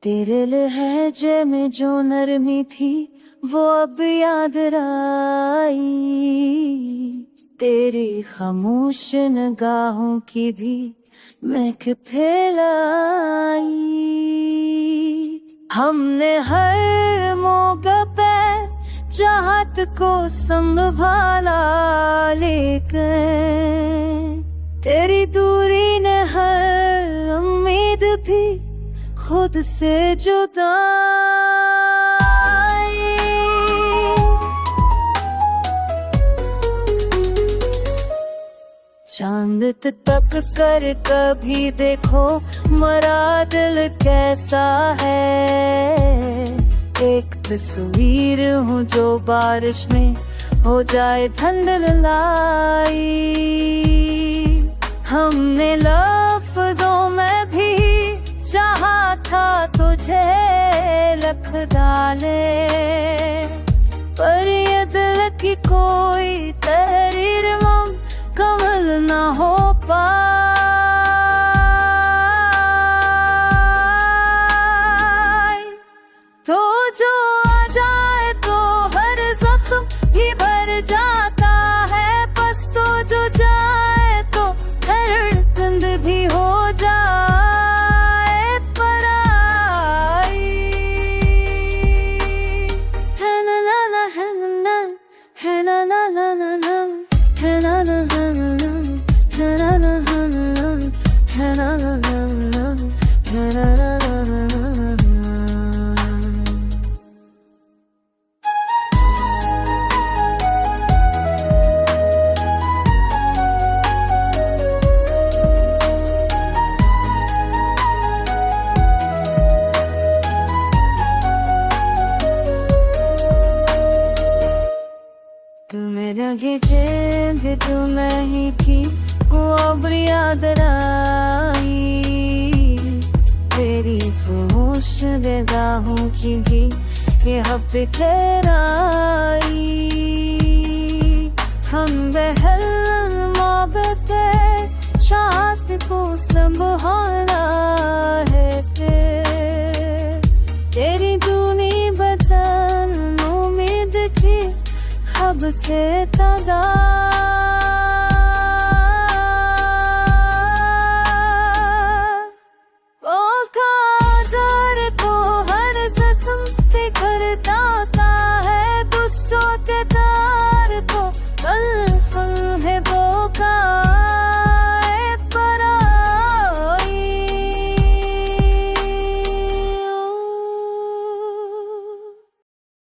तेरे लहजे में जो नरमी थी वो अब याद आई। तेरी खामोश निगाहों की भी महक फैलाई। हमने हर मौका पे चाहत को संभाला, लेकर तेरी दूरी ने हर उम्मीद भी खुद से जुदा। चांद तक कर कभी देखो मरा दिल कैसा है। एक तस्वीर हूँ जो बारिश में हो जाए धुंधलाई। हमने लफ्जों में भी चाहा था तुझे लख डाले, पर ये दिल की कोई तहरीर कमल ना हो पाए। तो जो आ जाए तो हर जख्म भी भर जाता है, बस तो जो जाए तो हर दर्द भी हो जाए पराई। है ना ना ना, है ना ना, है ना ना ना ना ना, है ना ना ना ना, है ना ना ना ना, है ना ना ना ना, है ना ना ना ना। तुम्हें लगी थी तुम्हें ही थी वो अब याद आई। तेरी फुमोश निगाहों की भी ये हब ठहराई। हम बहल मोहब्बत चाहत को संभाला है। तेरी दूनी बदन उम्मीद की अब से तदा।